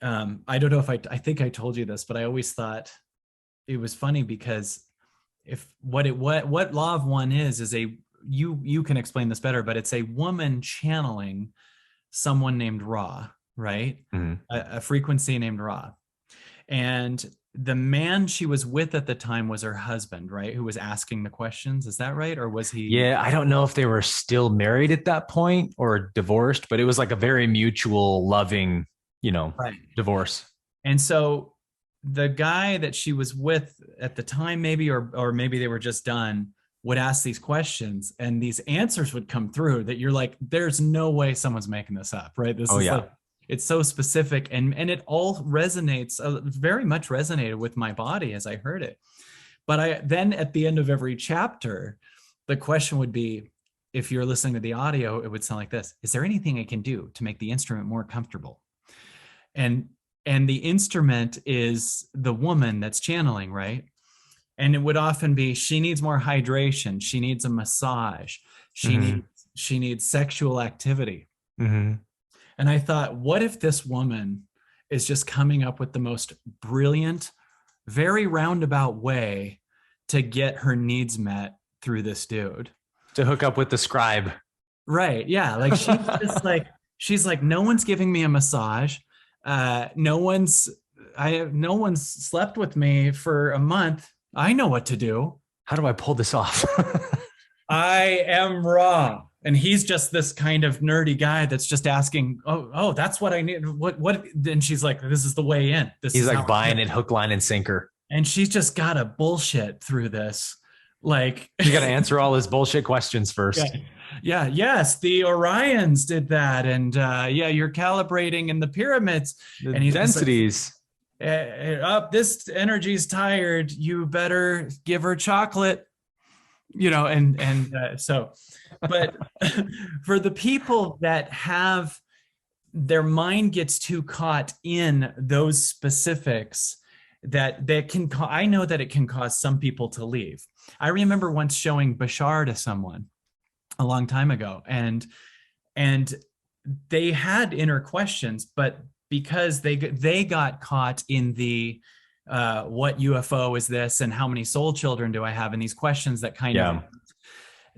I don't know if I think I told you this, but I always thought it was funny because if what law of one is a, you can explain this better, but it's a woman channeling someone named Ra, right? Mhm. A frequency named Ra. And the man she was with at the time was her husband, right? Who was asking the questions. Is that right? Or was he? Yeah, I don't know if they were still married at that point or divorced, but it was like a very mutual, loving, you know, Right. divorce. And so the guy that she was with at the time, maybe, or maybe they were just done, would ask these questions and these answers would come through that you're like, there's no way someone's making this up, right? This Oh is yeah. like, it's so specific, and it all resonates, very much resonated with my body as I heard it. But I then at the end of every chapter, the question would be, if you're listening to the audio, it would sound like this: is there anything I can do to make the instrument more comfortable? And and the instrument is the woman that's channeling, right? And it would often be, she needs more hydration, she needs a massage, she Hmm. needs she needs sexual activity. Hmm. And I thought, what if this woman is just coming up with the most brilliant, very roundabout way to get her needs met through this dude? To hook up with the scribe. Right. Yeah. Like she's like, no one's giving me a massage. No one's no one's slept with me for a month. I know what to do. How do I pull this off? I am Ra. And he's just this kind of nerdy guy that's just asking, oh, that's what I need. What? And she's like, this is the way in. This He's is how. like buying it hook, line, and sinker. And she's just got to bullshit through this. Like, You got to answer all his bullshit questions yeah, first. yeah, yes, the Orions did that. And yeah, you're calibrating in the pyramids. The And he's just like, densities. up, this energy's tired. You better give her chocolate, so, but for the people that have their mind gets too caught in those specifics, that can I know that it can cause some people to leave. I remember once showing Bashar to someone a long time ago, and they had inner questions, but because they got caught in the what UFO is this, and how many soul children do I have, and these questions that kind of, Yeah.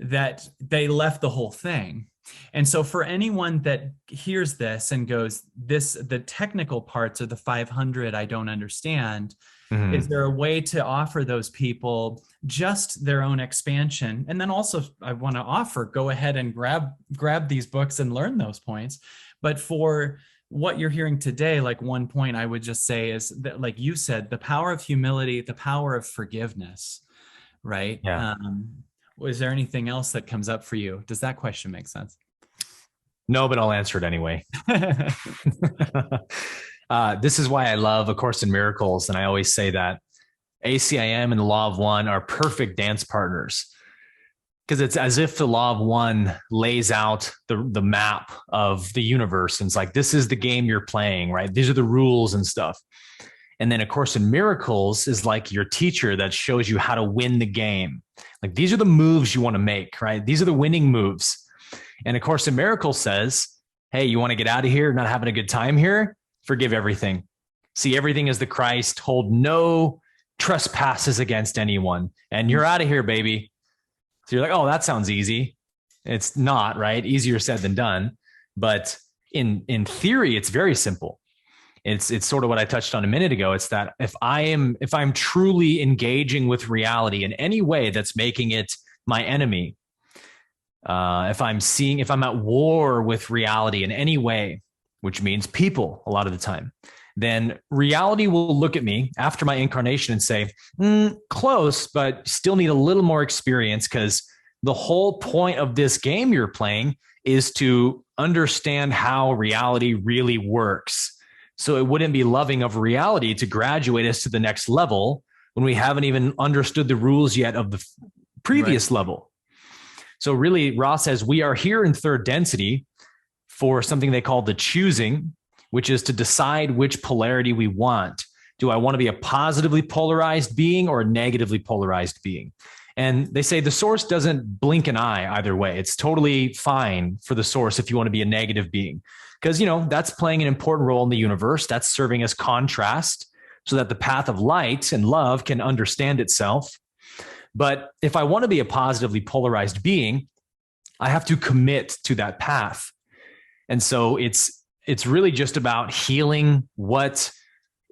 that they left the whole thing. And so for anyone that hears this and goes, this, the technical parts of the 500 I don't understand, is Hmm. there a way to offer those people just their own expansion? And then also I want to offer, go ahead and grab these books and learn those points. But for what you're hearing today, like, one point I would just say is that, like you said, the power of humility, the power of forgiveness, right? Yeah. Was there anything else that comes up for you? Does that question make sense? No, but I'll answer it anyway. This is why I love A Course in Miracles. And I always say that ACIM and the Law of One are perfect dance partners, because it's as if the Law of One lays out the map of the universe. And it's like, this is the game you're playing, right? These are the rules and stuff. And then A Course in Miracles is like your teacher that shows you how to win the game. Like, these are the moves you want to make, right? These are the winning moves. And A Course in Miracles says, hey, you want to get out of here, not having a good time here? Forgive everything. See everything as the Christ. Hold no trespasses against anyone. And you're out of here, baby. So you're like, oh, that sounds easy. It's not, right? Easier said than done. But in theory, it's very simple. It's sort of what I touched on a minute ago. It's that if I'm truly engaging with reality in any way that's making it my enemy, if I'm at war with reality in any way, which means people a lot of the time, then reality will look at me after my incarnation and say, close, but still need a little more experience, because the whole point of this game you're playing is to understand how reality really works. So it wouldn't be loving of reality to graduate us to the next level when we haven't even understood the rules yet of the previous level. So really, Ross says we are here in third density for something they call the choosing, which is to decide which polarity we want. Do I want to be a positively polarized being or a negatively polarized being? And they say the source doesn't blink an eye either way. It's totally fine for the source if you want to be a negative being. because, that's playing an important role in the universe. That's serving as contrast so that the path of light and love can understand itself. But if I want to be a positively polarized being, I have to commit to that path. And so it's really just about healing what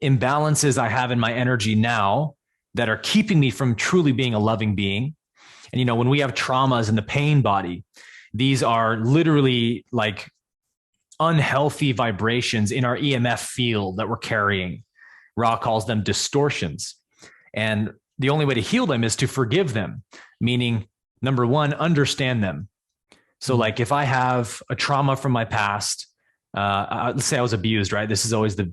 imbalances I have in my energy now that are keeping me from truly being a loving being. And, when we have traumas in the pain body, these are literally like unhealthy vibrations in our EMF field that we're carrying. Ra calls them distortions. And the only way to heal them is to forgive them, meaning, number one, understand them. So like if I have a trauma from my past, let's say I was abused, right? This is always the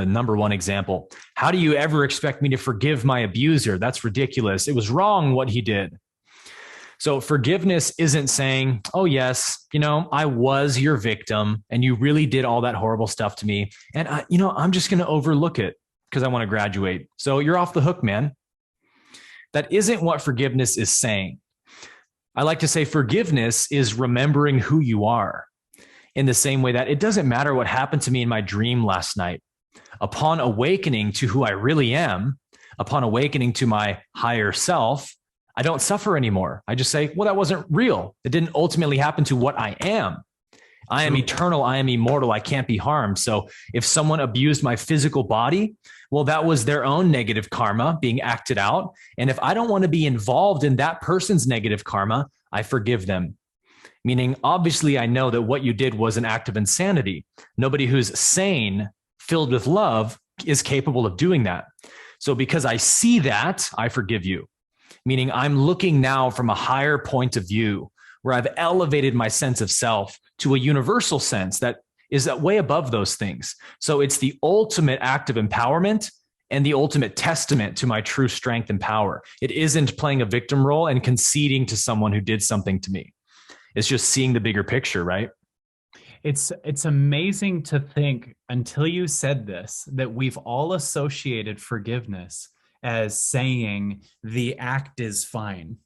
number one example. How do you ever expect me to forgive my abuser? That's ridiculous. It was wrong what he did. So forgiveness isn't saying, oh yes, I was your victim and you really did all that horrible stuff to me. And I'm just going to overlook it because I want to graduate. So you're off the hook, man. That isn't what forgiveness is saying. I like to say forgiveness is remembering who you are, in the same way that it doesn't matter what happened to me in my dream last night. Upon awakening to who I really am, upon awakening to my higher self, I don't suffer anymore. I just say, well, that wasn't real. It didn't ultimately happen to what I am. I am eternal. I am immortal. I can't be harmed. So if someone abused my physical body, well, that was their own negative karma being acted out. And if I don't want to be involved in that person's negative karma, I forgive them. Meaning, obviously, I know that what you did was an act of insanity. Nobody who's sane, filled with love, is capable of doing that. So because I see that, I forgive you. Meaning I'm looking now from a higher point of view where I've elevated my sense of self to a universal sense that is way above those things. So it's the ultimate act of empowerment and the ultimate testament to my true strength and power. It isn't playing a victim role and conceding to someone who did something to me. It's just seeing the bigger picture, right? It's amazing to think, until you said this, that we've all associated forgiveness as saying the act is fine.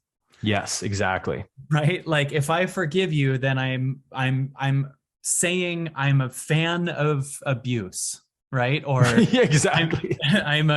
Yes, exactly. Right? Like if I forgive you, then I'm saying I'm a fan of abuse, right? Or yeah, exactly. I'm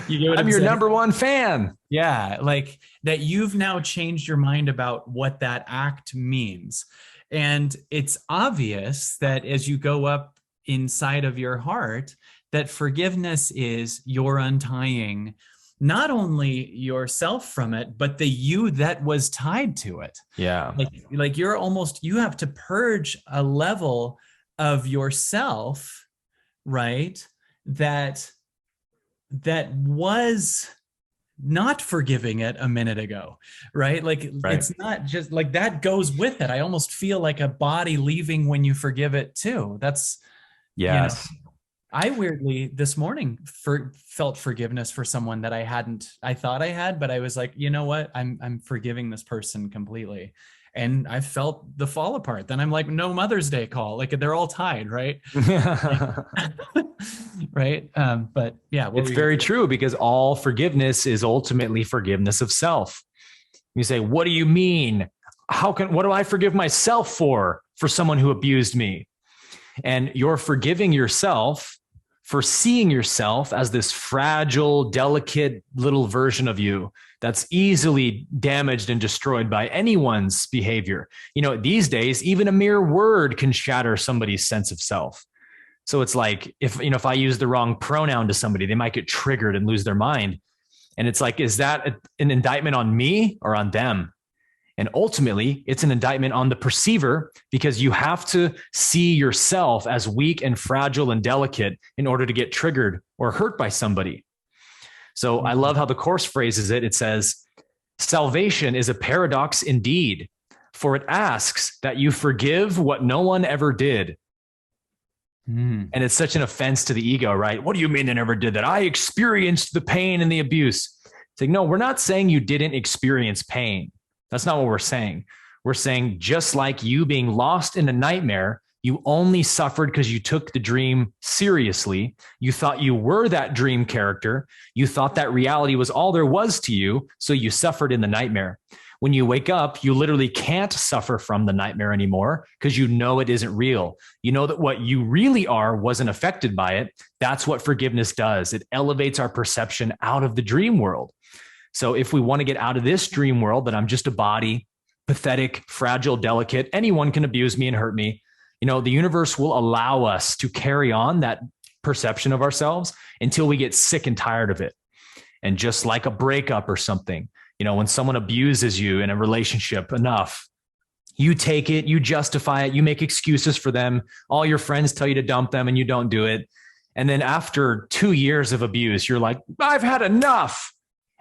your number one fan. Yeah, like that you've now changed your mind about what that act means. And it's obvious that as you go up inside of your heart, that forgiveness is your untying not only yourself from it, but the you that was tied to it. Yeah. Like you have to purge a level of yourself, right? That was not forgiving it a minute ago, right? Like It's not just like that goes with it. I almost feel like a body leaving when you forgive it too. That's, yes. I weirdly this morning felt forgiveness for someone that I thought I had, but I was like, you know what? I'm forgiving this person completely. And I felt the fall apart. Then I'm like, no Mother's Day call. Like they're all tied, right? Right. But yeah, it's very true, because all forgiveness is ultimately forgiveness of self. You say, what do you mean? What do I forgive myself for someone who abused me? And you're forgiving yourself for seeing yourself as this fragile, delicate little version of you that's easily damaged and destroyed by anyone's behavior. These days, even a mere word can shatter somebody's sense of self. So it's like, if I use the wrong pronoun to somebody, they might get triggered and lose their mind. And it's like, is that an indictment on me or on them? And ultimately, it's an indictment on the perceiver, because you have to see yourself as weak and fragile and delicate in order to get triggered or hurt by somebody. So I love how the Course phrases it. It says, salvation is a paradox indeed, for it asks that you forgive what no one ever did. And it's such an offense to the ego, right? What do you mean I never did that? I experienced the pain and the abuse. It's like, no, we're not saying you didn't experience pain. That's not what we're saying. We're saying just like you being lost in a nightmare, You only suffered because you took the dream seriously. You thought you were that dream character. You thought that reality was all there was to you. So you suffered in the nightmare. When you wake up, you literally can't suffer from the nightmare anymore because you know it isn't real. You know that what you really are wasn't affected by it. That's what forgiveness does. It elevates our perception out of the dream world. So if we want to get out of this dream world that I'm just a body, pathetic, fragile, delicate, anyone can abuse me and hurt me, the universe will allow us to carry on that perception of ourselves until we get sick and tired of it. And just like a breakup or something, when someone abuses you in a relationship enough, you take it, you justify it, you make excuses for them. All your friends tell you to dump them and you don't do it. And then after 2 years of abuse, you're like, I've had enough.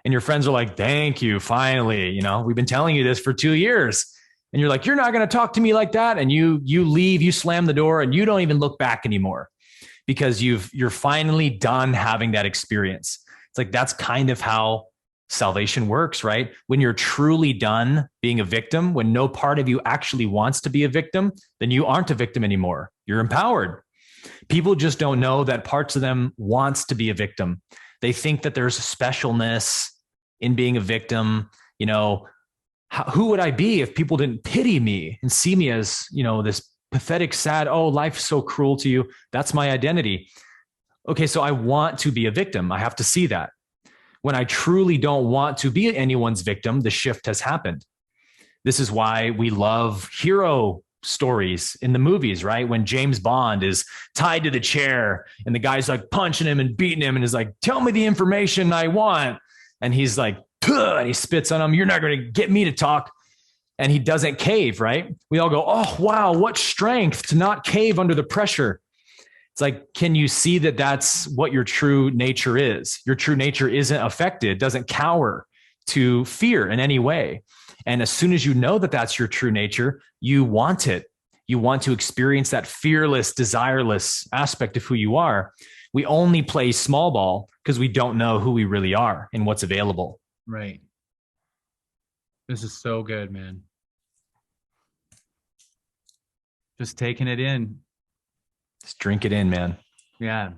And your friends are like, thank you, finally. We've been telling you this for 2 years. And you're like, you're not going to talk to me like that. And you leave, you slam the door, and you don't even look back anymore because you're finally done having that experience. It's like, that's kind of how salvation works, right? When you're truly done being a victim, when no part of you actually wants to be a victim, then you aren't a victim anymore. You're empowered. People just don't know that parts of them wants to be a victim. They think that there's a specialness in being a victim. Who would I be if people didn't pity me and see me as, this pathetic, sad, oh, life's so cruel to you. That's my identity. Okay, so I want to be a victim. I have to see that. When I truly don't want to be anyone's victim, the shift has happened. This is why we love hero stories in the movies, right? When James Bond is tied to the chair and the guy's like punching him and beating him and is like, tell me the information I want. And he's like, and he spits on him. You're not going to get me to talk. And he doesn't cave, right? We all go, oh, wow, what strength to not cave under the pressure. It's like, can you see that that's what your true nature is? Your true nature isn't affected, doesn't cower to fear in any way. And as soon as you know that that's your true nature, you want it. You want to experience that fearless, desireless aspect of who you are. We only play small ball because we don't know who we really are and what's available. Right. This is so good, man. Just taking it in. Just drink it in, man. Yeah.